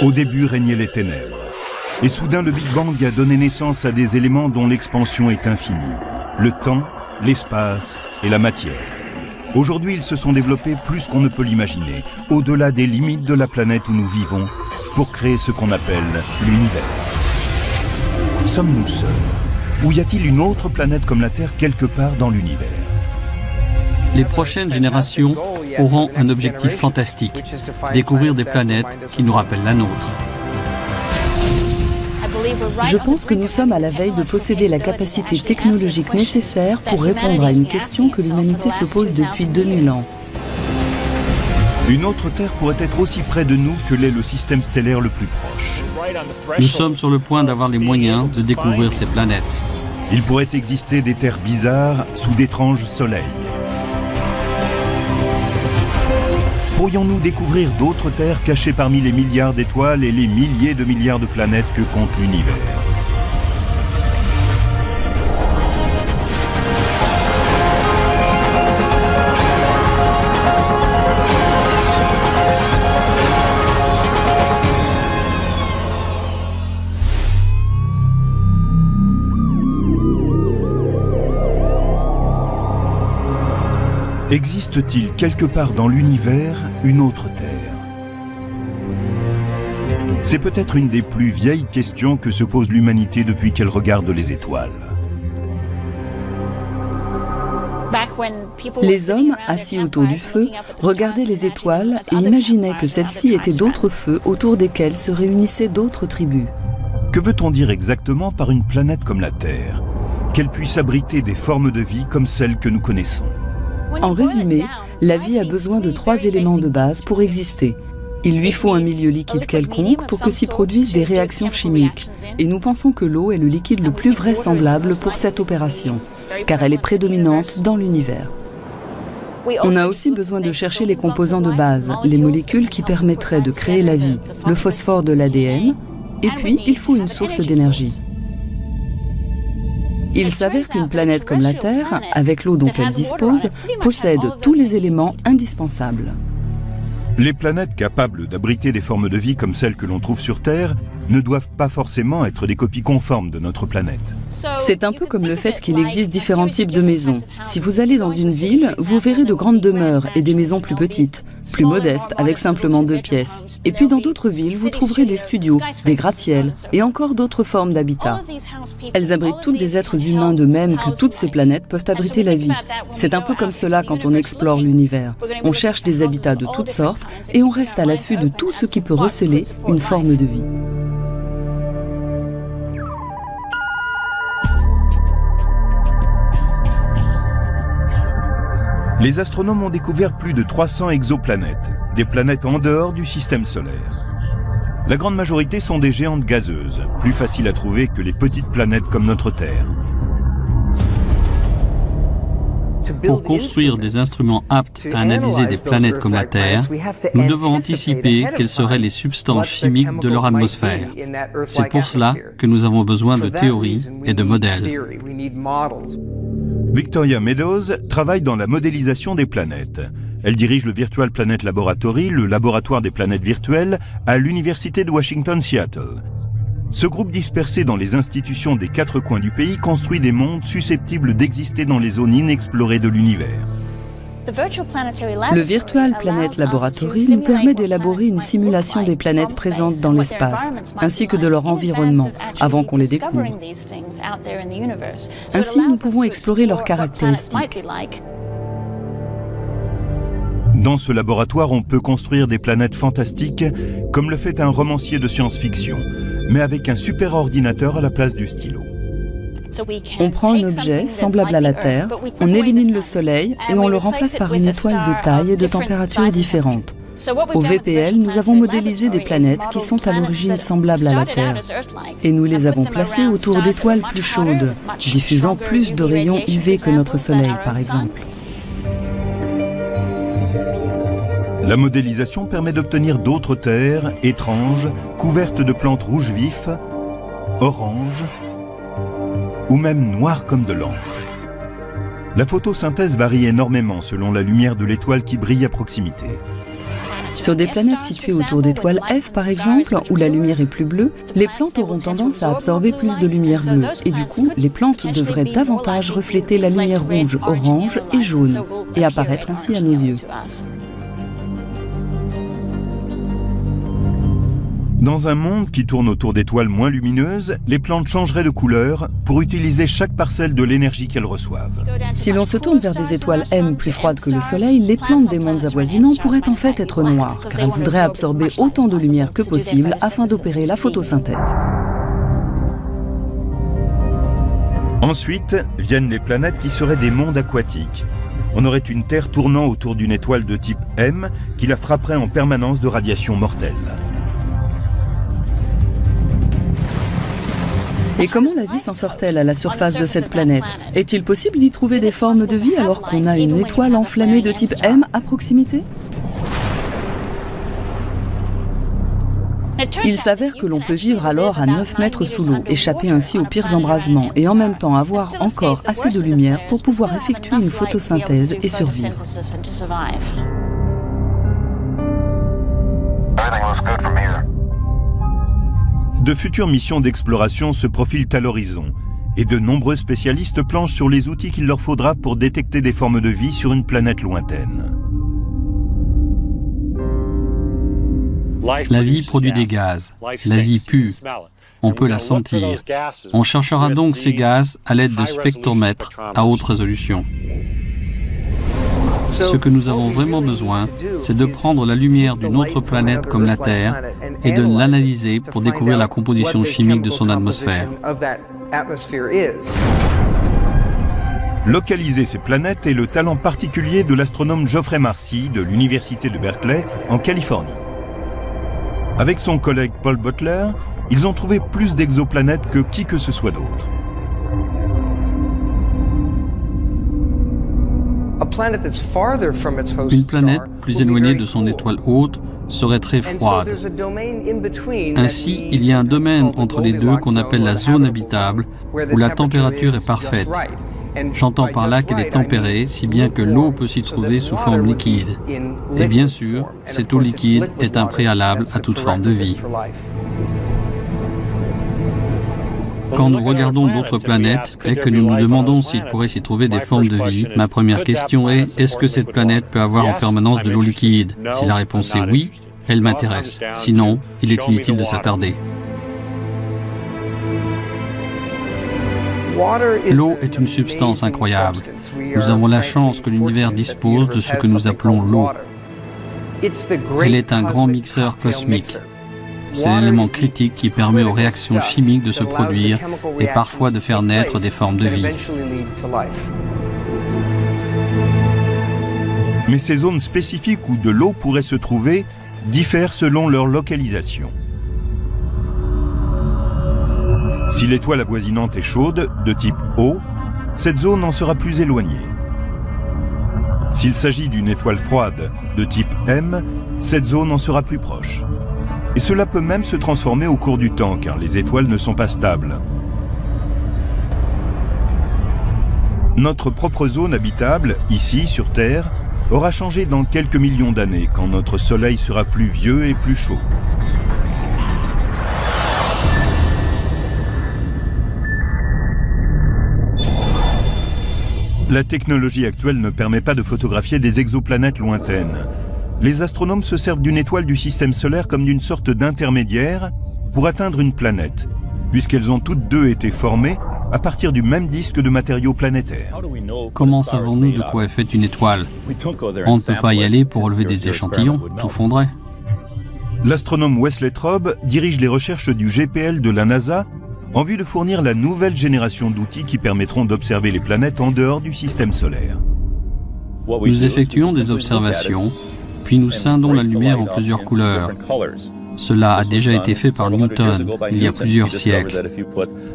Au début régnaient les ténèbres. Et soudain, le Big Bang a donné naissance à des éléments dont l'expansion est infinie. Le temps, l'espace et la matière. Aujourd'hui, ils se sont développés plus qu'on ne peut l'imaginer, au-delà des limites de la planète où nous vivons, pour créer ce qu'on appelle l'univers. Sommes-nous seuls? Ou y a-t-il une autre planète comme la Terre quelque part dans l'univers? Les prochaines générations auront un objectif fantastique, découvrir des planètes qui nous rappellent la nôtre. Je pense que nous sommes à la veille de posséder la capacité technologique nécessaire pour répondre à une question que l'humanité se pose depuis 2000 ans. Une autre Terre pourrait être aussi près de nous que l'est le système stellaire le plus proche. Nous sommes sur le point d'avoir les moyens de découvrir ces planètes. Il pourrait exister des terres bizarres sous d'étranges soleils. Pourrions-nous découvrir d'autres terres cachées parmi les milliards d'étoiles et les milliers de milliards de planètes que compte l'univers? Existe-t-il quelque part dans l'univers une autre Terre? C'est peut-être une des plus vieilles questions que se pose l'humanité depuis qu'elle regarde les étoiles. Les hommes, assis autour du feu, regardaient les étoiles et imaginaient que celles-ci étaient d'autres feux autour desquels se réunissaient d'autres tribus. Que veut-on dire exactement par une planète comme la Terre? Qu'elle puisse abriter des formes de vie comme celles que nous connaissons. En résumé, la vie a besoin de 3 éléments de base pour exister. Il lui faut un milieu liquide quelconque pour que s'y produisent des réactions chimiques. Et nous pensons que l'eau est le liquide le plus vraisemblable pour cette opération, car elle est prédominante dans l'univers. On a aussi besoin de chercher les composants de base, les molécules qui permettraient de créer la vie, le phosphore de l'ADN, et puis il faut une source d'énergie. Il s'avère qu'une planète comme la Terre, avec l'eau dont elle dispose, possède tous les éléments indispensables. Les planètes capables d'abriter des formes de vie comme celles que l'on trouve sur Terre ne doivent pas forcément être des copies conformes de notre planète. C'est un peu comme le fait qu'il existe différents types de maisons. Si vous allez dans une ville, vous verrez de grandes demeures et des maisons plus petites, plus modestes, avec simplement 2 pièces. Et puis dans d'autres villes, vous trouverez des studios, des gratte-ciels et encore d'autres formes d'habitat. Elles abritent toutes des êtres humains de même que toutes ces planètes peuvent abriter la vie. C'est un peu comme cela quand on explore l'univers. On cherche des habitats de toutes sortes et on reste à l'affût de tout ce qui peut receler une forme de vie. Les astronomes ont découvert plus de 300 exoplanètes, des planètes en dehors du système solaire. La grande majorité sont des géantes gazeuses, plus faciles à trouver que les petites planètes comme notre Terre. Pour construire des instruments aptes à analyser des planètes comme la Terre, nous devons anticiper quelles seraient les substances chimiques de leur atmosphère. C'est pour cela que nous avons besoin de théories et de modèles. Victoria Meadows travaille dans la modélisation des planètes. Elle dirige le Virtual Planet Laboratory, le laboratoire des planètes virtuelles, à l'Université de Washington-Seattle. Ce groupe dispersé dans les institutions des 4 coins du pays construit des mondes susceptibles d'exister dans les zones inexplorées de l'univers. Le Virtual Planet Laboratory nous permet d'élaborer une simulation des planètes présentes dans l'espace, ainsi que de leur environnement, avant qu'on les découvre. Ainsi, nous pouvons explorer leurs caractéristiques. Dans ce laboratoire, on peut construire des planètes fantastiques, comme le fait un romancier de science-fiction, mais avec un super ordinateur à la place du stylo. On prend un objet semblable à la Terre, on élimine le Soleil et on le remplace par une étoile de taille et de température différentes. Au VPL, nous avons modélisé des planètes qui sont à l'origine semblables à la Terre. Et nous les avons placées autour d'étoiles plus chaudes, diffusant plus de rayons UV que notre Soleil, par exemple. La modélisation permet d'obtenir d'autres terres étranges, couvertes de plantes rouges vifs, oranges ou même noires comme de l'encre. La photosynthèse varie énormément selon la lumière de l'étoile qui brille à proximité. Sur des planètes situées autour d'étoiles F, par exemple, où la lumière est plus bleue, les plantes auront tendance à absorber plus de lumière bleue. Et du coup, les plantes devraient davantage refléter la lumière rouge, orange et jaune, et apparaître ainsi à nos yeux. Dans un monde qui tourne autour d'étoiles moins lumineuses, les plantes changeraient de couleur pour utiliser chaque parcelle de l'énergie qu'elles reçoivent. Si l'on se tourne vers des étoiles M plus froides que le Soleil, les plantes des mondes avoisinants pourraient en fait être noires, car elles voudraient absorber autant de lumière que possible afin d'opérer la photosynthèse. Ensuite, viennent les planètes qui seraient des mondes aquatiques. On aurait une Terre tournant autour d'une étoile de type M qui la frapperait en permanence de radiation mortelle. Et comment la vie s'en sort-elle à la surface de cette planète? Est-il possible d'y trouver des formes de vie alors qu'on a une étoile enflammée de type M à proximité? Il s'avère que l'on peut vivre alors à 9 mètres sous l'eau, échapper ainsi aux pires embrasements et en même temps avoir encore assez de lumière pour pouvoir effectuer une photosynthèse et survivre. De futures missions d'exploration se profilent à l'horizon et de nombreux spécialistes planchent sur les outils qu'il leur faudra pour détecter des formes de vie sur une planète lointaine. La vie produit des gaz. La vie pue. On peut la sentir. On cherchera donc ces gaz à l'aide de spectromètres à haute résolution. Ce que nous avons vraiment besoin, c'est de prendre la lumière d'une autre planète comme la Terre et de l'analyser pour découvrir la composition chimique de son atmosphère. Localiser ces planètes est le talent particulier de l'astronome Geoffrey Marcy de l'Université de Berkeley en Californie. Avec son collègue Paul Butler, ils ont trouvé plus d'exoplanètes que qui que ce soit d'autre. Une planète plus éloignée de son étoile hôte serait très froide. Ainsi, il y a un domaine entre les deux qu'on appelle la zone habitable, où la température est parfaite. J'entends par là qu'elle est tempérée, si bien que l'eau peut s'y trouver sous forme liquide. Et bien sûr, cette eau liquide est un préalable à toute forme de vie. Quand nous regardons d'autres planètes et que nous nous demandons s'il pourrait s'y trouver des formes de vie, ma première question est, est-ce que cette planète peut avoir en permanence de l'eau liquide? Si la réponse est oui, elle m'intéresse. Sinon, il est inutile de s'attarder. L'eau est une substance incroyable. Nous avons la chance que l'univers dispose de ce que nous appelons l'eau. Elle est un grand mixeur cosmique. C'est l'élément critique qui permet aux réactions chimiques de se produire et parfois de faire naître des formes de vie. Mais ces zones spécifiques où de l'eau pourrait se trouver diffèrent selon leur localisation. Si l'étoile avoisinante est chaude, de type O, cette zone en sera plus éloignée. S'il s'agit d'une étoile froide, de type M, cette zone en sera plus proche. Et cela peut même se transformer au cours du temps, car les étoiles ne sont pas stables. Notre propre zone habitable, ici, sur Terre, aura changé dans quelques millions d'années, quand notre Soleil sera plus vieux et plus chaud. La technologie actuelle ne permet pas de photographier des exoplanètes lointaines. Les astronomes se servent d'une étoile du système solaire comme d'une sorte d'intermédiaire pour atteindre une planète, puisqu'elles ont toutes deux été formées à partir du même disque de matériaux planétaires. Comment savons-nous de quoi est faite une étoile? On ne peut pas y aller pour relever des échantillons, tout fondrait. L'astronome Wesley Traub dirige les recherches du GPL de la NASA en vue de fournir la nouvelle génération d'outils qui permettront d'observer les planètes en dehors du système solaire. Nous effectuons des observations, puis nous scindons la lumière en plusieurs couleurs. Cela a déjà été fait par Newton il y a plusieurs siècles.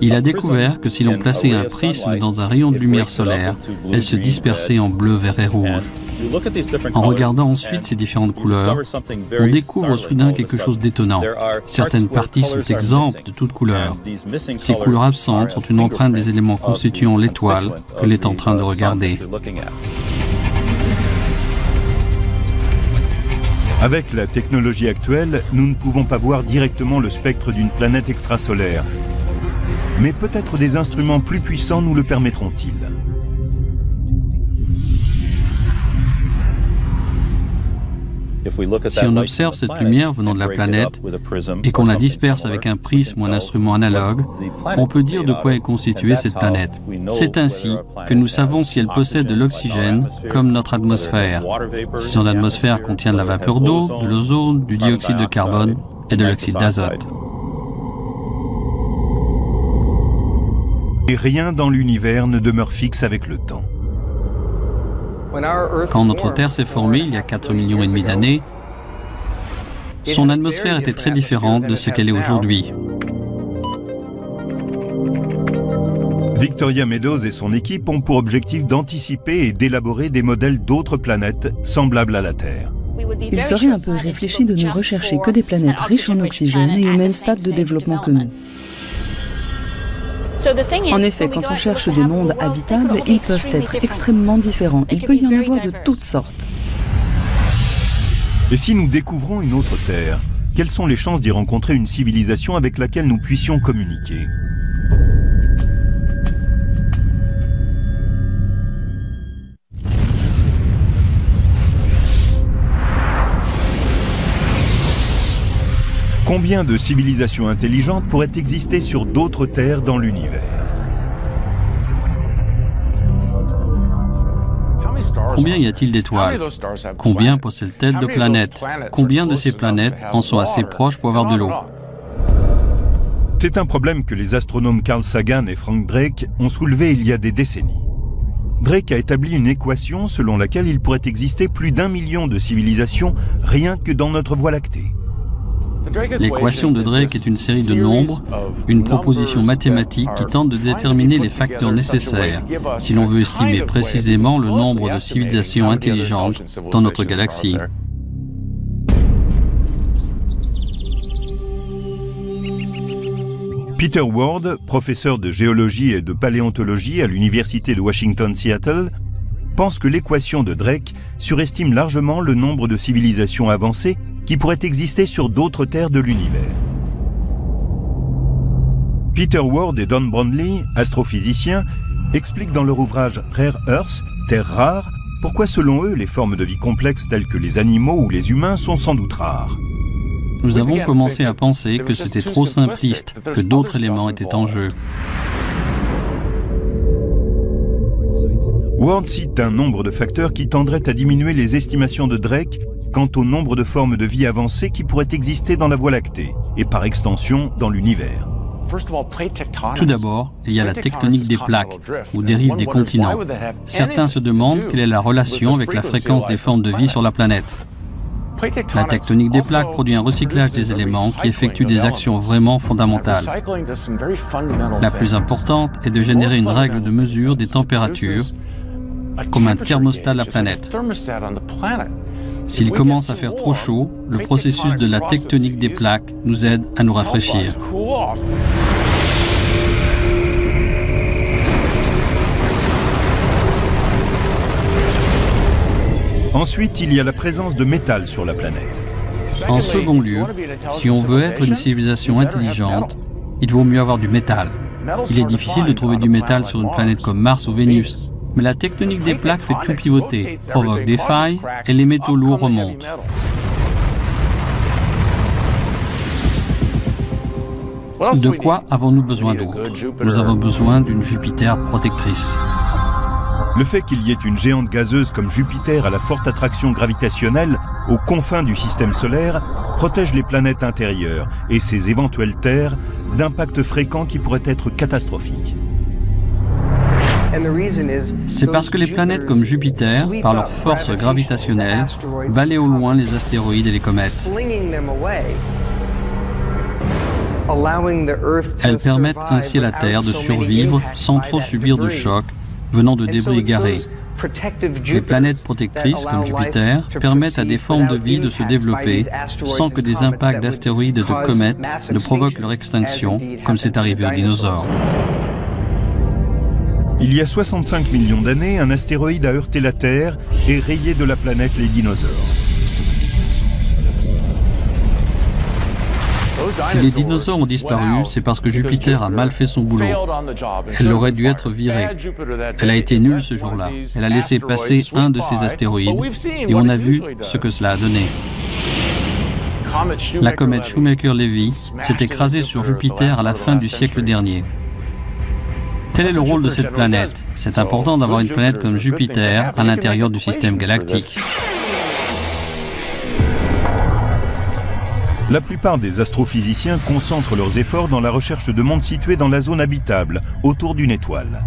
Il a découvert que si l'on plaçait un prisme dans un rayon de lumière solaire, elle se dispersait en bleu, vert et rouge. En regardant ensuite ces différentes couleurs, on découvre soudain quelque chose d'étonnant. Certaines parties sont exemptes de toute couleur. Ces couleurs absentes sont une empreinte des éléments constituant l'étoile que l'on est en train de regarder. Avec la technologie actuelle, nous ne pouvons pas voir directement le spectre d'une planète extrasolaire. Mais peut-être des instruments plus puissants nous le permettront-ils. Si on observe cette lumière venant de la planète et qu'on la disperse avec un prisme ou un instrument analogue, on peut dire de quoi est constituée cette planète. C'est ainsi que nous savons si elle possède de l'oxygène, comme notre atmosphère, si son atmosphère contient de la vapeur d'eau, de l'ozone, du dioxyde de carbone et de l'oxyde d'azote. Et rien dans l'univers ne demeure fixe avec le temps. Quand notre Terre s'est formée il y a 4,5 millions d'années, son atmosphère était très différente de ce qu'elle est aujourd'hui. Victoria Meadows et son équipe ont pour objectif d'anticiper et d'élaborer des modèles d'autres planètes semblables à la Terre. Il serait un peu irréfléchi de ne rechercher que des planètes riches en oxygène et au même stade de développement que nous. En effet, quand on cherche des mondes habitables, ils peuvent être extrêmement différents. Il peut y en avoir de toutes sortes. Et si nous découvrons une autre Terre, quelles sont les chances d'y rencontrer une civilisation avec laquelle nous puissions communiquer ? Combien de civilisations intelligentes pourraient exister sur d'autres terres dans l'univers ? Combien y a-t-il d'étoiles? Combien possèdent-elles de planètes? Combien de ces planètes en sont assez proches pour avoir de l'eau? C'est un problème que les astronomes Carl Sagan et Frank Drake ont soulevé il y a des décennies. Drake a établi une équation selon laquelle il pourrait exister plus d'1 million de civilisations rien que dans notre Voie lactée. L'équation de Drake est une série de nombres, une proposition mathématique qui tente de déterminer les facteurs nécessaires si l'on veut estimer précisément le nombre de civilisations intelligentes dans notre galaxie. Peter Ward, professeur de géologie et de paléontologie à l'université de Washington-Seattle, pense que l'équation de Drake surestime largement le nombre de civilisations avancées qui pourraient exister sur d'autres terres de l'univers. Peter Ward et Don Brownlee, astrophysiciens, expliquent dans leur ouvrage Rare Earth, Terre rare, pourquoi selon eux les formes de vie complexes telles que les animaux ou les humains sont sans doute rares. Nous avons commencé à penser que c'était trop simpliste, que d'autres éléments étaient en jeu. Ward cite un nombre de facteurs qui tendraient à diminuer les estimations de Drake quant au nombre de formes de vie avancées qui pourraient exister dans la Voie lactée, et par extension dans l'univers. Tout d'abord, il y a la tectonique des plaques, ou des rives des continents. Certains se demandent quelle est la relation avec la fréquence des formes de vie sur la planète. La tectonique des plaques produit un recyclage des éléments qui effectue des actions vraiment fondamentales. La plus importante est de générer une règle de mesure des températures, comme un thermostat de la planète. S'il commence à faire trop chaud, le processus de la tectonique des plaques nous aide à nous rafraîchir. Ensuite, il y a la présence de métal sur la planète. En second lieu, si on veut être une civilisation intelligente, il vaut mieux avoir du métal. Il est difficile de trouver du métal sur une planète comme Mars ou Vénus, mais la tectonique des plaques fait tout pivoter, provoque des failles et les métaux lourds remontent. De quoi avons-nous besoin d'autre? Nous avons besoin d'une Jupiter protectrice. Le fait qu'il y ait une géante gazeuse comme Jupiter à la forte attraction gravitationnelle aux confins du système solaire protège les planètes intérieures et ses éventuelles terres d'impacts fréquents qui pourraient être catastrophiques. C'est parce que les planètes comme Jupiter, par leur force gravitationnelle, balayent au loin les astéroïdes et les comètes. Elles permettent ainsi à la Terre de survivre sans trop subir de chocs venant de débris égarés. Les planètes protectrices, comme Jupiter, permettent à des formes de vie de se développer sans que des impacts d'astéroïdes et de comètes ne provoquent leur extinction, comme c'est arrivé aux dinosaures. Il y a 65 millions d'années, un astéroïde a heurté la Terre et rayé de la planète les dinosaures. Si les dinosaures ont disparu, c'est parce que Jupiter a mal fait son boulot. Elle aurait dû être virée. Elle a été nulle ce jour-là. Elle a laissé passer un de ses astéroïdes et on a vu ce que cela a donné. La comète Shoemaker-Levy s'est écrasée sur Jupiter à la fin du siècle dernier. Quel est le rôle de cette planète? C'est important d'avoir une planète comme Jupiter à l'intérieur du système galactique. La plupart des astrophysiciens concentrent leurs efforts dans la recherche de mondes situés dans la zone habitable, autour d'une étoile.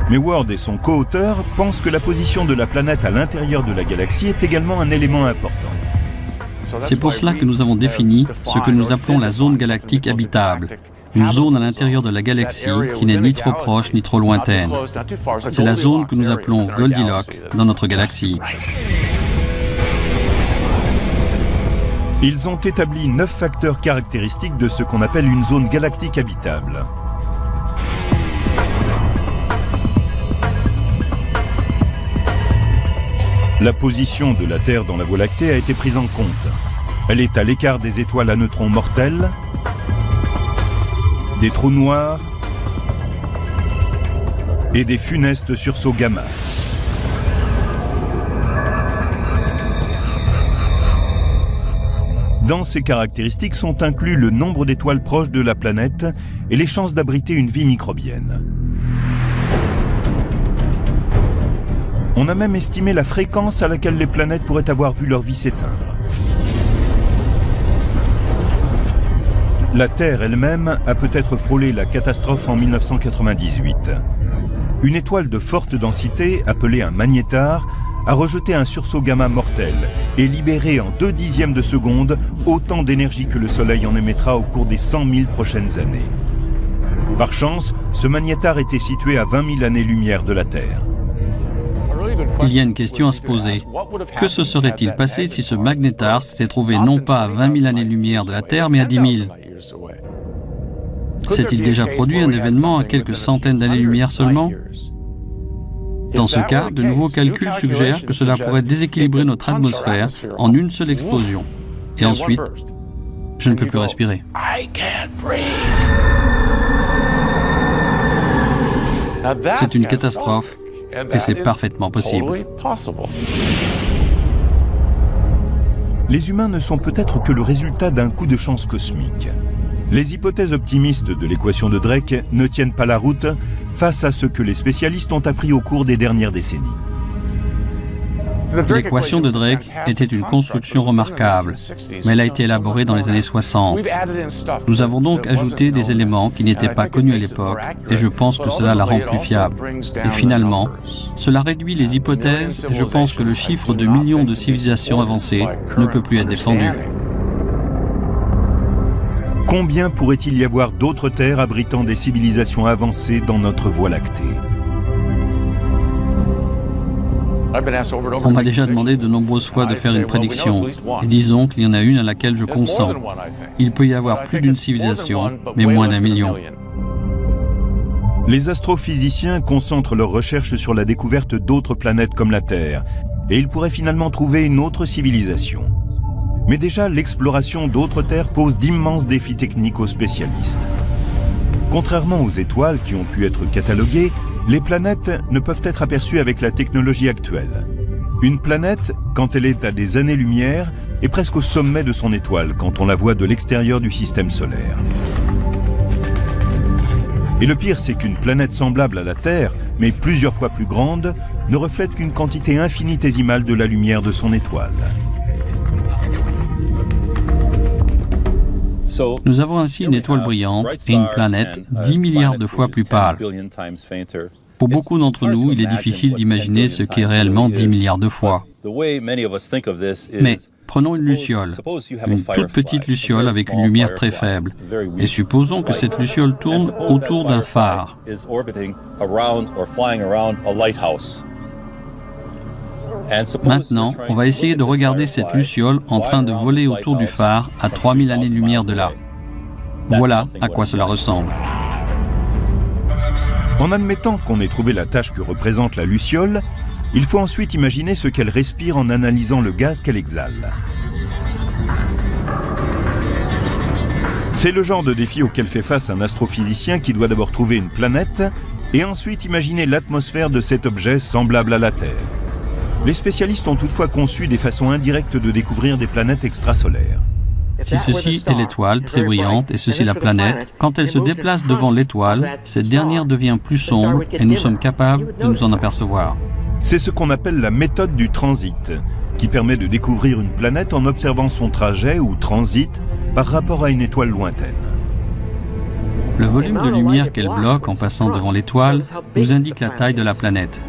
Mais Ward et son co-auteur pensent que la position de la planète à l'intérieur de la galaxie est également un élément important. C'est pour cela que nous avons défini ce que nous appelons la zone galactique habitable. Une zone à l'intérieur de la galaxie qui n'est ni trop proche ni trop lointaine. C'est la zone que nous appelons Goldilocks dans notre galaxie. Ils ont établi 9 facteurs caractéristiques de ce qu'on appelle une zone galactique habitable. La position de la Terre dans la Voie lactée a été prise en compte. Elle est à l'écart des étoiles à neutrons mortels, des trous noirs et des funestes sursauts gamma. Dans ces caractéristiques sont inclus le nombre d'étoiles proches de la planète et les chances d'abriter une vie microbienne. On a même estimé la fréquence à laquelle les planètes pourraient avoir vu leur vie s'éteindre. La Terre elle-même a peut-être frôlé la catastrophe en 1998. Une étoile de forte densité, appelée un magnétar, a rejeté un sursaut gamma mortel et libéré en 0,2 de seconde autant d'énergie que le Soleil en émettra au cours des 100 000 prochaines années. Par chance, ce magnétar était situé à 20 000 années-lumière de la Terre. Il y a une question à se poser. Que se serait-il passé si ce magnétar s'était trouvé non pas à 20 000 années-lumière de la Terre, mais à 10 000? S'est-il déjà produit un événement à quelques centaines d'années-lumière seulement? Dans ce cas, de nouveaux calculs suggèrent que cela pourrait déséquilibrer notre atmosphère en une seule explosion. Et ensuite, je ne peux plus respirer. C'est une catastrophe. Et c'est parfaitement possible. Les humains ne sont peut-être que le résultat d'un coup de chance cosmique. Les hypothèses optimistes de l'équation de Drake ne tiennent pas la route face à ce que les spécialistes ont appris au cours des dernières décennies. L'équation de Drake était une construction remarquable, mais elle a été élaborée dans les années 60. Nous avons donc ajouté des éléments qui n'étaient pas connus à l'époque, et je pense que cela la rend plus fiable. Et finalement, cela réduit les hypothèses, et je pense que le chiffre de millions de civilisations avancées ne peut plus être défendu. Combien pourrait-il y avoir d'autres terres abritant des civilisations avancées dans notre Voie lactée ? On m'a déjà demandé de nombreuses fois de faire une prédiction, et disons qu'il y en a une à laquelle je consens. Il peut y avoir plus d'une civilisation, mais moins d'1 million. Les astrophysiciens concentrent leurs recherches sur la découverte d'autres planètes comme la Terre, et ils pourraient finalement trouver une autre civilisation. Mais déjà, l'exploration d'autres terres pose d'immenses défis techniques aux spécialistes. Contrairement aux étoiles qui ont pu être cataloguées, les planètes ne peuvent être aperçues avec la technologie actuelle. Une planète, quand elle est à des années-lumière, est presque au sommet de son étoile quand on la voit de l'extérieur du système solaire. Et le pire, c'est qu'une planète semblable à la Terre, mais plusieurs fois plus grande, ne reflète qu'une quantité infinitésimale de la lumière de son étoile. Nous avons ainsi une étoile brillante et une planète 10 milliards de fois plus pâle. Pour beaucoup d'entre nous, il est difficile d'imaginer ce qu'est réellement 10 milliards de fois. Mais prenons une luciole, une toute petite luciole avec une lumière très faible, et supposons que cette luciole tourne autour d'un phare. Maintenant, on va essayer de regarder cette luciole en train de voler autour du phare à 3000 années-lumière de là. Voilà à quoi cela ressemble. En admettant qu'on ait trouvé la tâche que représente la luciole, il faut ensuite imaginer ce qu'elle respire en analysant le gaz qu'elle exhale. C'est le genre de défi auquel fait face un astrophysicien qui doit d'abord trouver une planète et ensuite imaginer l'atmosphère de cet objet semblable à la Terre. Les spécialistes ont toutefois conçu des façons indirectes de découvrir des planètes extrasolaires. Si ceci est l'étoile, très brillante, et ceci la planète, quand elle se déplace devant l'étoile, cette dernière devient plus sombre et nous sommes capables de nous en apercevoir. C'est ce qu'on appelle la méthode du transit, qui permet de découvrir une planète en observant son trajet ou transit par rapport à une étoile lointaine. Le volume de lumière qu'elle bloque en passant devant l'étoile nous indique la taille de la planète.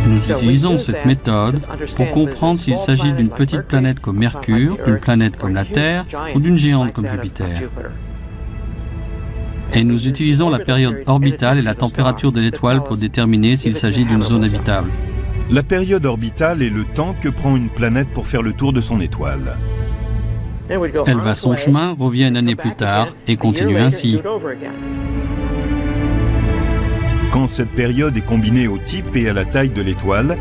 Nous utilisons cette méthode pour comprendre s'il s'agit d'une petite planète comme Mercure, d'une planète comme la Terre ou d'une géante comme Jupiter. Et nous utilisons la période orbitale et la température de l'étoile pour déterminer s'il s'agit d'une zone habitable. La période orbitale est le temps que prend une planète pour faire le tour de son étoile. Elle va son chemin, revient une année plus tard et continue ainsi. Quand cette période est combinée au type et à la taille de l'étoile,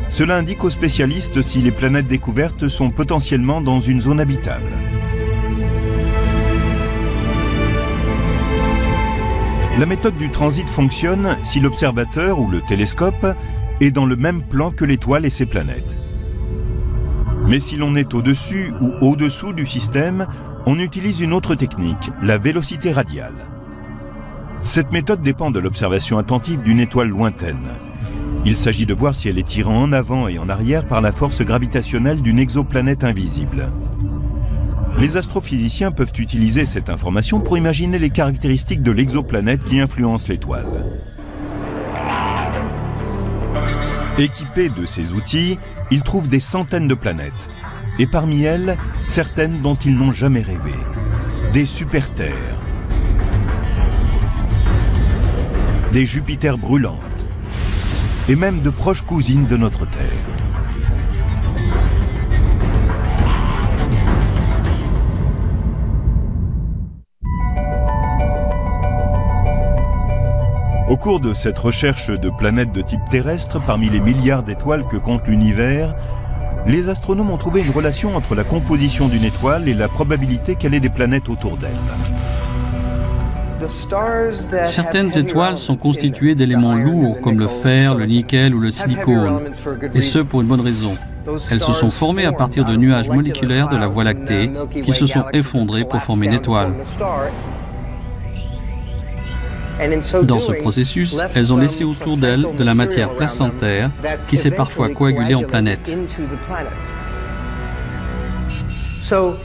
cela indique aux spécialistes si les planètes découvertes sont potentiellement dans une zone habitable. La méthode du transit fonctionne si l'observateur ou le télescope est dans le même plan que l'étoile et ses planètes. Mais si l'on est au-dessus ou au-dessous du système, on utilise une autre technique, la vélocité radiale. Cette méthode dépend de l'observation attentive d'une étoile lointaine. Il s'agit de voir si elle est tirée en avant et en arrière par la force gravitationnelle d'une exoplanète invisible. Les astrophysiciens peuvent utiliser cette information pour imaginer les caractéristiques de l'exoplanète qui influence l'étoile. Équipés de ces outils, ils trouvent des centaines de planètes, et parmi elles, certaines dont ils n'ont jamais rêvé. Des super-terres, des Jupiters brûlantes, et même de proches cousines de notre Terre. Au cours de cette recherche de planètes de type terrestre, parmi les milliards d'étoiles que compte l'univers, les astronomes ont trouvé une relation entre la composition d'une étoile et la probabilité qu'elle ait des planètes autour d'elle. Certaines étoiles sont constituées d'éléments lourds comme le fer, le nickel ou le silicone, et ce pour une bonne raison. Elles se sont formées à partir de nuages moléculaires de la Voie lactée qui se sont effondrés pour former une étoile. Dans ce processus, elles ont laissé autour d'elles de la matière placentaire qui s'est parfois coagulée en planètes.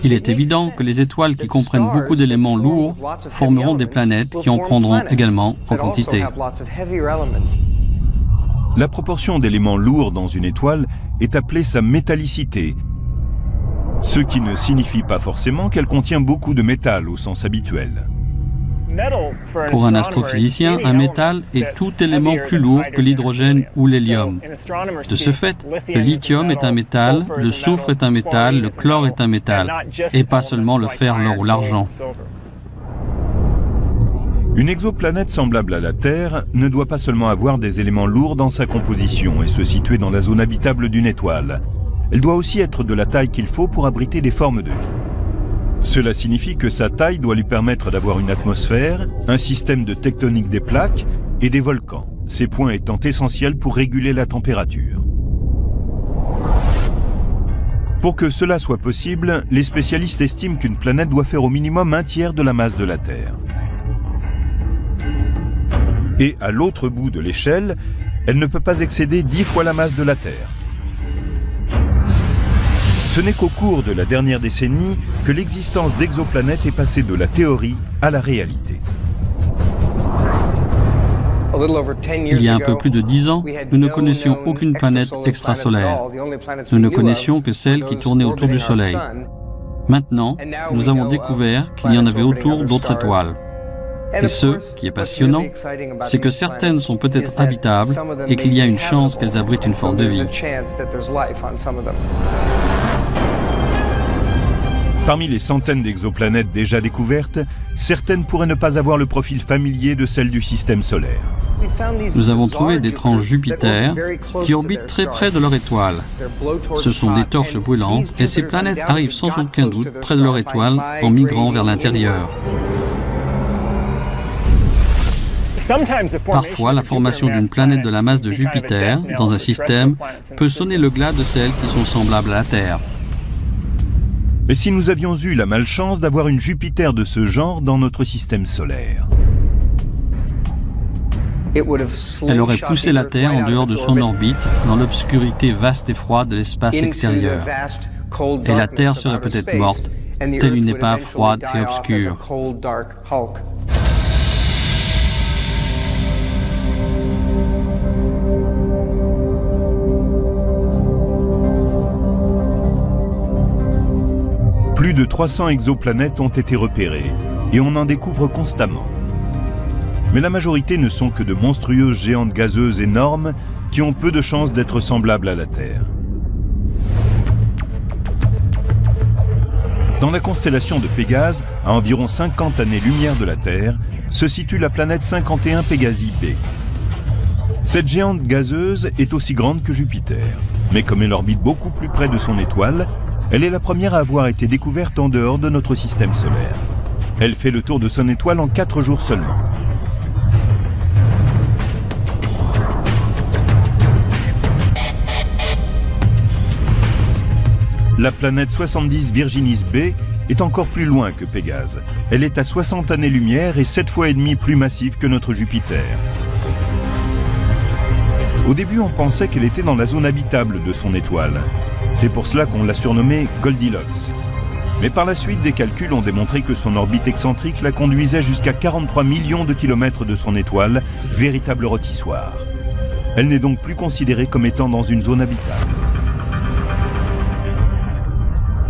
Il est évident que les étoiles qui comprennent beaucoup d'éléments lourds formeront des planètes qui en prendront également en quantité. La proportion d'éléments lourds dans une étoile est appelée sa métallicité, ce qui ne signifie pas forcément qu'elle contient beaucoup de métal au sens habituel. Pour un astrophysicien, un métal est tout élément plus lourd que l'hydrogène ou l'hélium. De ce fait, le lithium est un métal, le soufre est un métal, le chlore est un métal, et pas seulement le fer, l'or ou l'argent. Une exoplanète semblable à la Terre ne doit pas seulement avoir des éléments lourds dans sa composition et se situer dans la zone habitable d'une étoile. Elle doit aussi être de la taille qu'il faut pour abriter des formes de vie. Cela signifie que sa taille doit lui permettre d'avoir une atmosphère, un système de tectonique des plaques et des volcans, ces points étant essentiels pour réguler la température. Pour que cela soit possible, les spécialistes estiment qu'une planète doit faire au minimum un tiers de la masse de la Terre. Et à l'autre bout de l'échelle, elle ne peut pas excéder 10 fois la masse de la Terre. Ce n'est qu'au cours de la dernière décennie que l'existence d'exoplanètes est passée de la théorie à la réalité. Il y a un peu plus de 10 ans, nous ne connaissions aucune planète extrasolaire. Nous ne connaissions que celles qui tournaient autour du Soleil. Maintenant, nous avons découvert qu'il y en avait autour d'autres étoiles. Et ce qui est passionnant, c'est que certaines sont peut-être habitables et qu'il y a une chance qu'elles abritent une forme de vie. Parmi les centaines d'exoplanètes déjà découvertes, certaines pourraient ne pas avoir le profil familier de celles du système solaire. Nous avons trouvé d'étranges Jupiters qui orbitent très près de leur étoile. Ce sont des torches brûlantes et ces planètes arrivent sans aucun doute près de leur étoile en migrant vers l'intérieur. Parfois, la formation d'une planète de la masse de Jupiter dans un système peut sonner le glas de celles qui sont semblables à la Terre. Mais si nous avions eu la malchance d'avoir une Jupiter de ce genre dans notre système solaire? Elle aurait poussé la Terre en dehors de son orbite, dans l'obscurité vaste et froide de l'espace extérieur. Et la Terre serait peut-être morte, telle une épave froide et obscure. Plus de 300 exoplanètes ont été repérées, et on en découvre constamment. Mais la majorité ne sont que de monstrueuses géantes gazeuses énormes qui ont peu de chances d'être semblables à la Terre. Dans la constellation de Pégase, à environ 50 années-lumière de la Terre, se situe la planète 51 Pégasi b. Cette géante gazeuse est aussi grande que Jupiter, mais comme elle orbite beaucoup plus près de son étoile, elle est la première à avoir été découverte en dehors de notre système solaire. Elle fait le tour de son étoile en 4 jours seulement. La planète 70 Virginis b est encore plus loin que Pégase. Elle est à 60 années-lumière et 7 fois et demi plus massive que notre Jupiter. Au début, on pensait qu'elle était dans la zone habitable de son étoile. C'est pour cela qu'on l'a surnommée Goldilocks. Mais par la suite, des calculs ont démontré que son orbite excentrique la conduisait jusqu'à 43 millions de kilomètres de son étoile, véritable rôtissoir. Elle n'est donc plus considérée comme étant dans une zone habitable.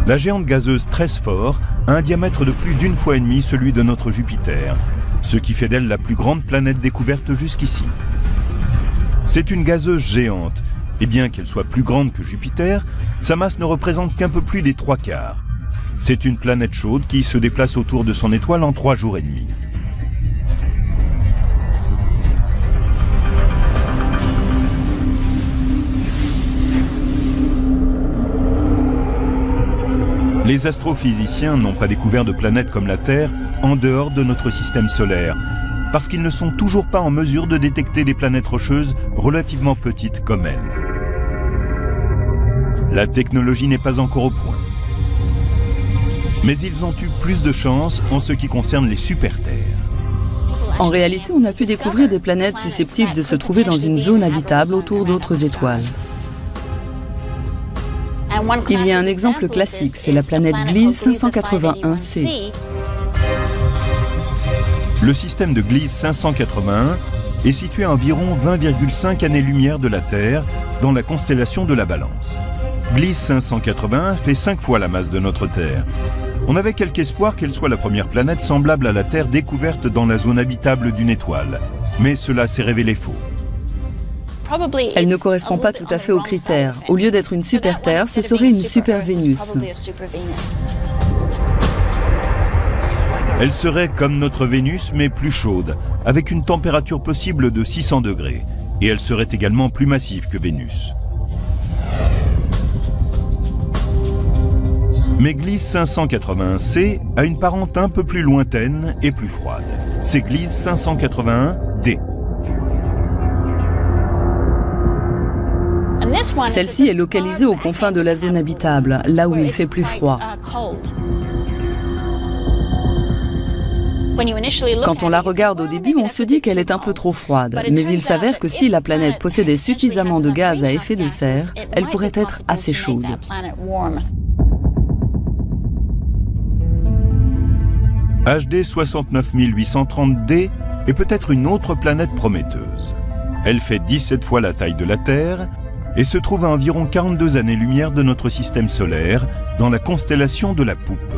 La géante gazeuse Tresphore a un diamètre de plus d'1,5 fois celui de notre Jupiter, ce qui fait d'elle la plus grande planète découverte jusqu'ici. C'est une gazeuse géante, et bien qu'elle soit plus grande que Jupiter, sa masse ne représente qu'un peu plus des 3/4. C'est une planète chaude qui se déplace autour de son étoile en 3 jours et demi. Les astrophysiciens n'ont pas découvert de planète comme la Terre en dehors de notre système solaire, parce qu'ils ne sont toujours pas en mesure de détecter des planètes rocheuses relativement petites comme elle. La technologie n'est pas encore au point. Mais ils ont eu plus de chance en ce qui concerne les super-terres. En réalité, on a pu découvrir des planètes susceptibles de se trouver dans une zone habitable autour d'autres étoiles. Il y a un exemple classique, c'est la planète Gliese 581c. Le système de Gliese 581 est situé à environ 20,5 années-lumière de la Terre, dans la constellation de la Balance. Gliese 581 fait 5 fois la masse de notre Terre. On avait quelque espoir qu'elle soit la première planète semblable à la Terre découverte dans la zone habitable d'une étoile, mais cela s'est révélé faux. Elle ne correspond pas tout à fait aux critères. Au lieu d'être une super-Terre, ce serait une super-Vénus. Elle serait comme notre Vénus, mais plus chaude, avec une température possible de 600 degrés. Et elle serait également plus massive que Vénus. Mais Gliese 581c a une parente un peu plus lointaine et plus froide. C'est Gliese 581d. Celle-ci est localisée aux confins de la zone habitable, là où il fait plus froid. Quand on la regarde au début, on se dit qu'elle est un peu trop froide, mais il s'avère que si la planète possédait suffisamment de gaz à effet de serre, elle pourrait être assez chaude. HD 69830d est peut-être une autre planète prometteuse. Elle fait 17 fois la taille de la Terre et se trouve à environ 42 années-lumière de notre système solaire, dans la constellation de la Poupe.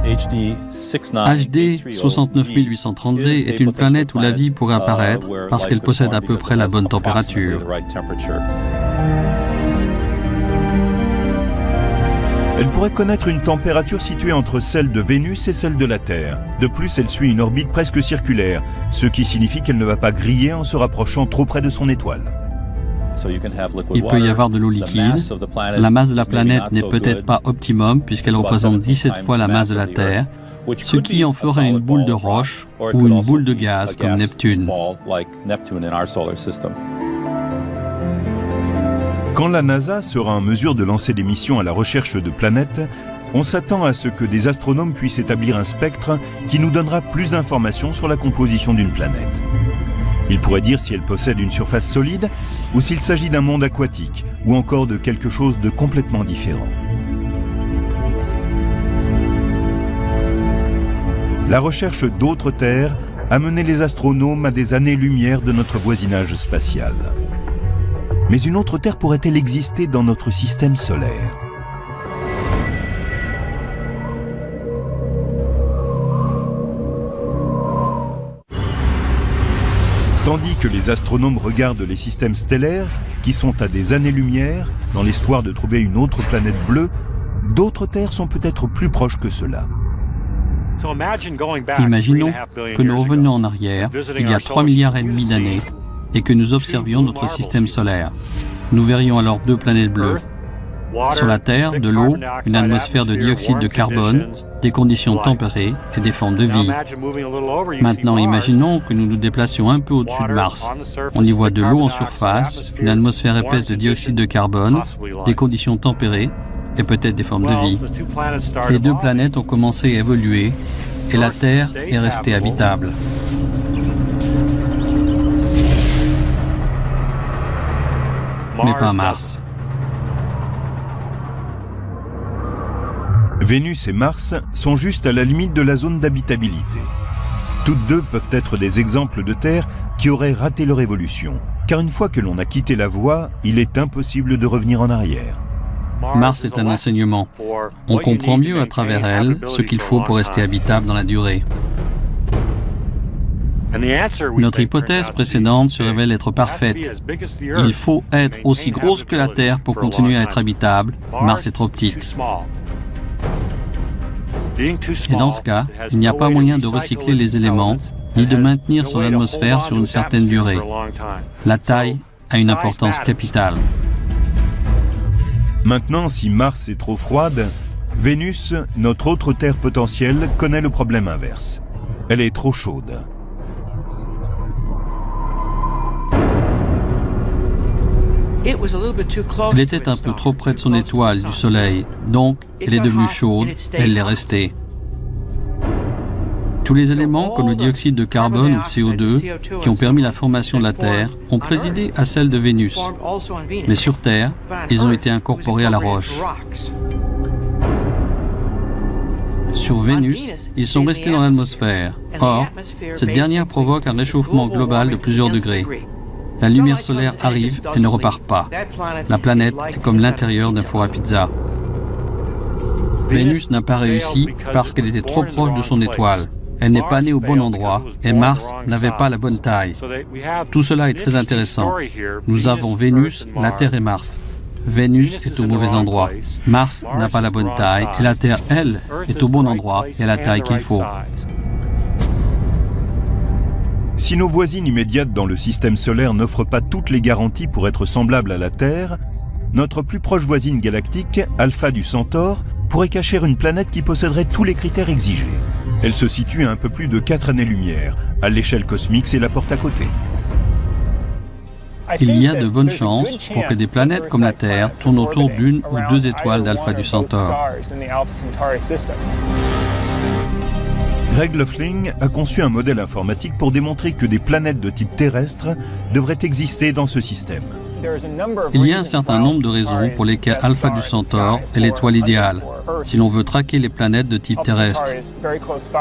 HD 69830d est une planète où la vie pourrait apparaître parce qu'elle possède à peu près la bonne température. Elle pourrait connaître une température située entre celle de Vénus et celle de la Terre. De plus, elle suit une orbite presque circulaire, ce qui signifie qu'elle ne va pas griller en se rapprochant trop près de son étoile. Il peut y avoir de l'eau liquide. La masse de la planète n'est peut-être pas optimum puisqu'elle représente 17 fois la masse de la Terre, ce qui en ferait une boule de roche ou une boule de gaz comme Neptune. Quand la NASA sera en mesure de lancer des missions à la recherche de planètes, on s'attend à ce que des astronomes puissent établir un spectre qui nous donnera plus d'informations sur la composition d'une planète. Il pourrait dire si elle possède une surface solide ou s'il s'agit d'un monde aquatique ou encore de quelque chose de complètement différent. La recherche d'autres terres a mené les astronomes à des années-lumière de notre voisinage spatial. Mais une autre Terre pourrait-elle exister dans notre système solaire ? Tandis que les astronomes regardent les systèmes stellaires, qui sont à des années-lumière, dans l'espoir de trouver une autre planète bleue, d'autres terres sont peut-être plus proches que cela. Imaginons que nous revenions en arrière, il y a 3,5 milliards d'années, et que nous observions notre système solaire. Nous verrions alors 2 planètes bleues. Sur la Terre, de l'eau, une atmosphère de dioxyde de carbone, des conditions tempérées et des formes de vie. Maintenant, imaginons que nous nous déplacions un peu au-dessus de Mars. On y voit de l'eau en surface, une atmosphère épaisse de dioxyde de carbone, des conditions tempérées et peut-être des formes de vie. Les 2 planètes ont commencé à évoluer et la Terre est restée habitable. Mais pas Mars. Vénus et Mars sont juste à la limite de la zone d'habitabilité. Toutes deux peuvent être des exemples de terres qui auraient raté leur évolution, car une fois que l'on a quitté la voie, il est impossible de revenir en arrière. Mars est un enseignement. On comprend mieux à travers elle ce qu'il faut pour rester habitable dans la durée. Notre hypothèse précédente se révèle être parfaite. Il faut être aussi grosse que la Terre pour continuer à être habitable. Mars est trop petite. Et dans ce cas, il n'y a pas moyen de recycler les éléments, ni de maintenir son atmosphère sur une certaine durée. La taille a une importance capitale. Maintenant, si Mars est trop froide, Vénus, notre autre Terre potentielle, connaît le problème inverse. Elle est trop chaude. Elle était un peu trop près de son étoile, du Soleil, donc elle est devenue chaude, elle l'est restée. Tous les éléments, comme le dioxyde de carbone ou le CO2, qui ont permis la formation de la Terre, ont présidé à celle de Vénus. Mais sur Terre, ils ont été incorporés à la roche. Sur Vénus, ils sont restés dans l'atmosphère. Or, cette dernière provoque un réchauffement global de plusieurs degrés. La lumière solaire arrive et ne repart pas. La planète est comme l'intérieur d'un four à pizza. Vénus n'a pas réussi parce qu'elle était trop proche de son étoile. Elle n'est pas née au bon endroit et Mars n'avait pas la bonne taille. Tout cela est très intéressant. Nous avons Vénus, la Terre et Mars. Vénus est au mauvais endroit. Mars n'a pas la bonne taille et la Terre, elle, est au bon endroit et a la taille qu'il faut. Si nos voisines immédiates dans le système solaire n'offrent pas toutes les garanties pour être semblables à la Terre, notre plus proche voisine galactique, Alpha du Centaure, pourrait cacher une planète qui posséderait tous les critères exigés. Elle se situe à un peu plus de 4 années-lumière. À l'échelle cosmique, c'est la porte à côté. Il y a de bonnes chances pour que des planètes comme la Terre tournent autour d'une ou 2 étoiles d'Alpha du Centaure. Greg Loeffling a conçu un modèle informatique pour démontrer que des planètes de type terrestre devraient exister dans ce système. Il y a un certain nombre de raisons pour lesquelles Alpha du Centaure est l'étoile idéale, si l'on veut traquer les planètes de type terrestre.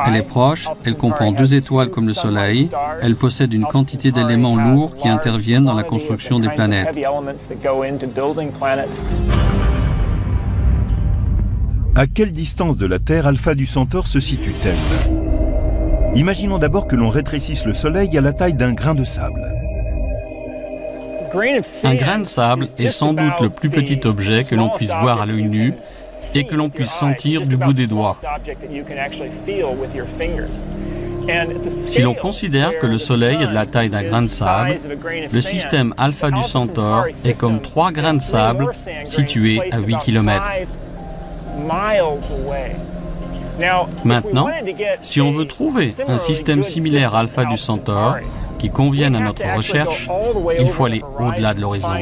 Elle est proche, elle comprend 2 étoiles comme le Soleil, elle possède une quantité d'éléments lourds qui interviennent dans la construction des planètes. À quelle distance de la Terre Alpha du Centaure se situe-t-elle ? Imaginons d'abord que l'on rétrécisse le Soleil à la taille d'un grain de sable. Un grain de sable est sans doute le plus petit objet que l'on puisse voir à l'œil nu et que l'on puisse sentir du bout des doigts. Si l'on considère que le Soleil est de la taille d'un grain de sable, le système alpha du Centaure est comme 3 grains de sable situés à 8 km. Maintenant, si on veut trouver un système similaire alpha du Centaure qui convienne à notre recherche, il faut aller au-delà de l'horizon.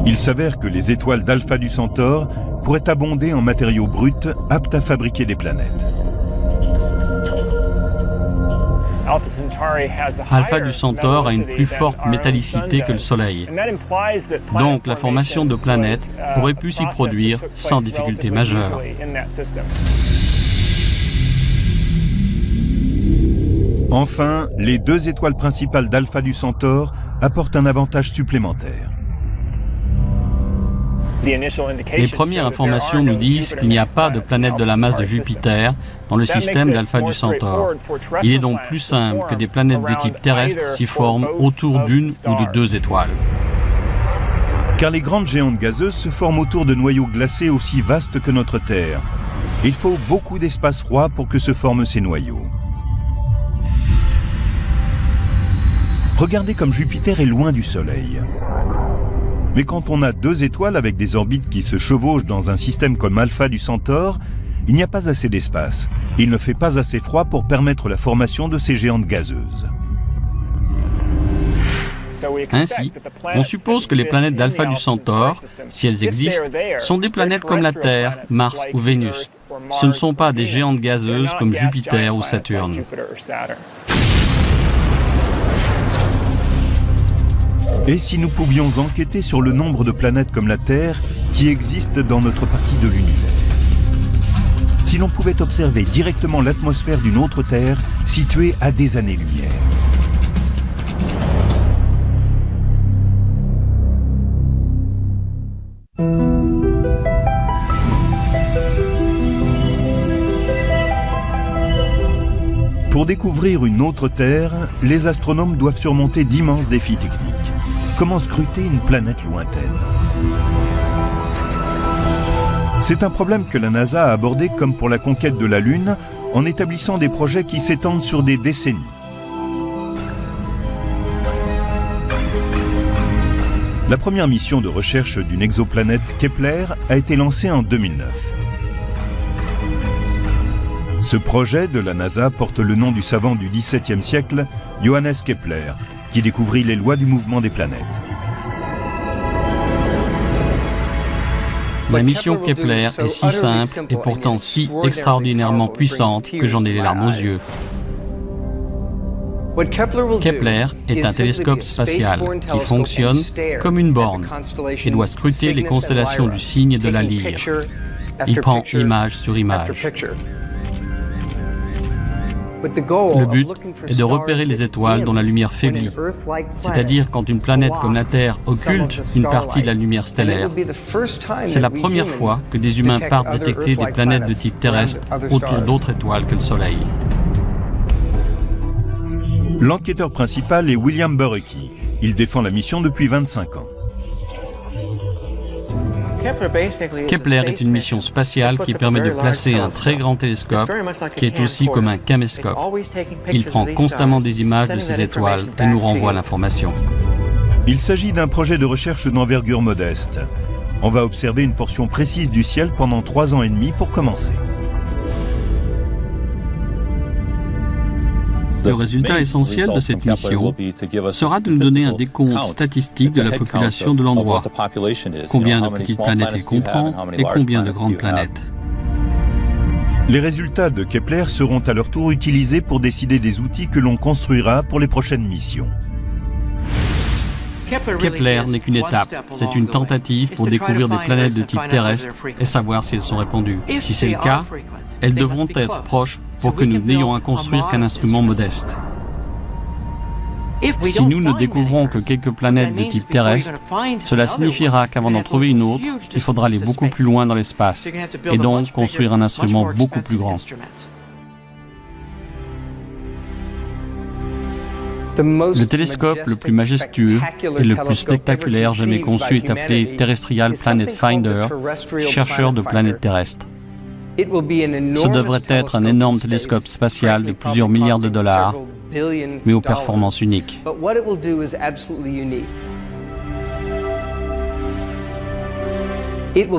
Il s'avère que les étoiles d'Alpha du Centaure pourraient abonder en matériaux bruts aptes à fabriquer des planètes. Alpha du Centaure a une plus forte métallicité que le Soleil. Donc la formation de planètes aurait pu s'y produire sans difficulté majeure. Enfin, les 2 étoiles principales d'Alpha du Centaure apportent un avantage supplémentaire. Les premières informations nous disent qu'il n'y a pas de planète de la masse de Jupiter dans le système d'Alpha du Centaure. Il est donc plus simple que des planètes de type terrestre s'y forment autour d'une ou de 2 étoiles. Car les grandes géantes gazeuses se forment autour de noyaux glacés aussi vastes que notre Terre. Il faut beaucoup d'espace froid pour que se forment ces noyaux. Regardez comme Jupiter est loin du Soleil. Mais quand on a 2 étoiles avec des orbites qui se chevauchent dans un système comme Alpha du Centaure, il n'y a pas assez d'espace. Il ne fait pas assez froid pour permettre la formation de ces géantes gazeuses. Ainsi, on suppose que les planètes d'Alpha du Centaure, si elles existent, sont des planètes comme la Terre, Mars ou Vénus. Ce ne sont pas des géantes gazeuses comme Jupiter ou Saturne. Et si nous pouvions enquêter sur le nombre de planètes comme la Terre qui existent dans notre partie de l'univers? Si l'on pouvait observer directement l'atmosphère d'une autre Terre située à des années-lumière. Pour découvrir une autre Terre, les astronomes doivent surmonter d'immenses défis techniques. Comment scruter une planète lointaine? C'est un problème que la NASA a abordé comme pour la conquête de la Lune, en établissant des projets qui s'étendent sur des décennies. La première mission de recherche d'une exoplanète Kepler a été lancée en 2009. Ce projet de la NASA porte le nom du savant du XVIIe siècle, Johannes Kepler, qui découvrit les lois du mouvement des planètes. La mission Kepler est si simple et pourtant si extraordinairement puissante que j'en ai les larmes aux yeux. Kepler est un télescope spatial qui fonctionne comme une borne et doit scruter les constellations du Cygne et de la Lyre. Il prend image sur image. Le but est de repérer les étoiles dont la lumière faiblit, c'est-à-dire quand une planète comme la Terre occulte une partie de la lumière stellaire. C'est la première fois que des humains partent détecter des planètes de type terrestre autour d'autres étoiles que le Soleil. L'enquêteur principal est William Borucki. Il défend la mission depuis 25 ans. Kepler est une mission spatiale qui permet de placer un très grand télescope qui est aussi comme un caméscope. Il prend constamment des images de ces étoiles et nous renvoie l'information. Il s'agit d'un projet de recherche d'envergure modeste. On va observer une portion précise du ciel pendant 3 ans et demi pour commencer. Le résultat essentiel de cette mission sera de nous donner un décompte statistique de la population de l'endroit, combien de petites planètes il comprend et combien de grandes planètes. Les résultats de Kepler seront à leur tour utilisés pour décider des outils que l'on construira pour les prochaines missions. Kepler n'est qu'une étape, c'est une tentative pour découvrir des planètes de type terrestre et savoir si elles sont répandues. Si c'est le cas, elles devront être proches pour que nous n'ayons à construire qu'un instrument modeste. Si nous ne découvrons que quelques planètes de type terrestre, cela signifiera qu'avant d'en trouver une autre, il faudra aller beaucoup plus loin dans l'espace et donc construire un instrument beaucoup plus grand. Le télescope le plus majestueux et le plus spectaculaire jamais conçu est appelé Terrestrial Planet Finder, chercheur de planètes terrestres. Ce devrait être un énorme télescope spatial de plusieurs milliards de dollars, mais aux performances uniques.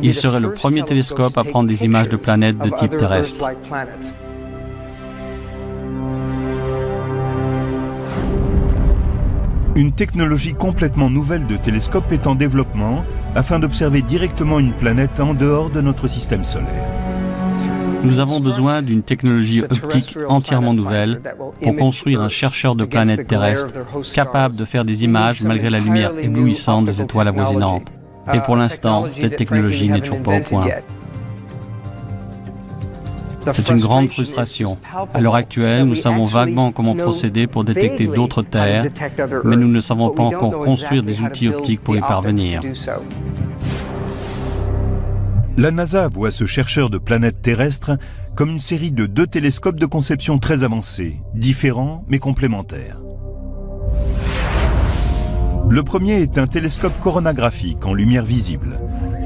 Il serait le premier télescope à prendre des images de planètes de type terrestre. Une technologie complètement nouvelle de télescope est en développement afin d'observer directement une planète en dehors de notre système solaire. Nous avons besoin d'une technologie optique entièrement nouvelle pour construire un chercheur de planètes terrestres capable de faire des images malgré la lumière éblouissante des étoiles avoisinantes. Et pour l'instant, cette technologie n'est toujours pas au point. C'est une grande frustration. À l'heure actuelle, nous savons vaguement comment procéder pour détecter d'autres terres, mais nous ne savons pas encore construire des outils optiques pour y parvenir. La NASA voit ce chercheur de planètes terrestres comme une série de 2 télescopes de conception très avancés, différents mais complémentaires. Le premier est un télescope coronographique en lumière visible.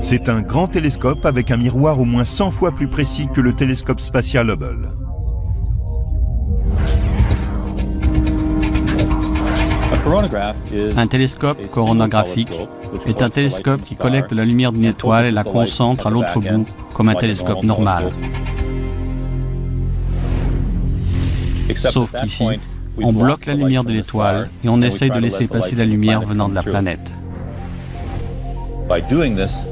C'est un grand télescope avec un miroir au moins 100 fois plus précis que le télescope spatial Hubble. Un télescope coronographique est un télescope qui collecte la lumière d'une étoile et la concentre à l'autre bout, comme un télescope normal. Sauf qu'ici, on bloque la lumière de l'étoile et on essaye de laisser passer la lumière venant de la planète.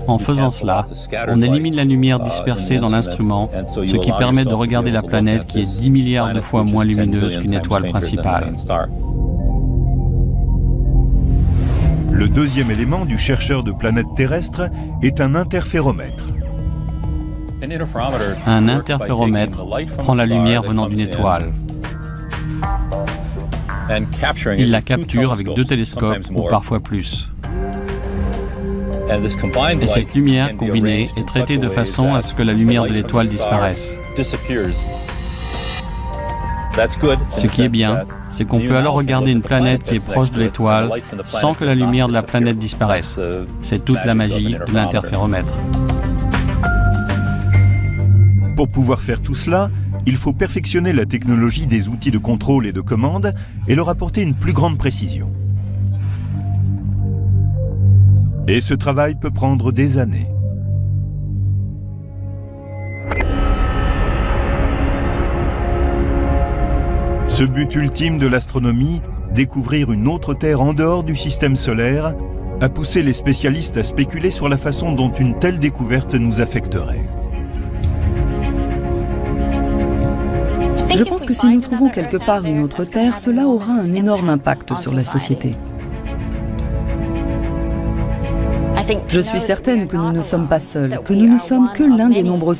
En faisant cela, on élimine la lumière dispersée dans l'instrument, ce qui permet de regarder la planète qui est 10 milliards de fois moins lumineuse qu'une étoile principale. Le deuxième élément du chercheur de planètes terrestres est un interféromètre. Un interféromètre prend la lumière venant d'une étoile. Il la capture avec 2 télescopes ou parfois plus. Et cette lumière combinée est traitée de façon à ce que la lumière de l'étoile disparaisse. Ce qui est bien, c'est qu'on peut alors regarder une planète qui est proche de l'étoile sans que la lumière de la planète disparaisse. C'est toute la magie de l'interféromètre. Pour pouvoir faire tout cela, il faut perfectionner la technologie des outils de contrôle et de commande et leur apporter une plus grande précision. Et ce travail peut prendre des années. Ce but ultime de l'astronomie, découvrir une autre Terre en dehors du système solaire, a poussé les spécialistes à spéculer sur la façon dont une telle découverte nous affecterait. Je pense que si nous trouvons quelque part une autre Terre, cela aura un énorme impact sur la société. Je suis certaine que nous ne sommes pas seuls, que nous ne sommes que l'un des nombreux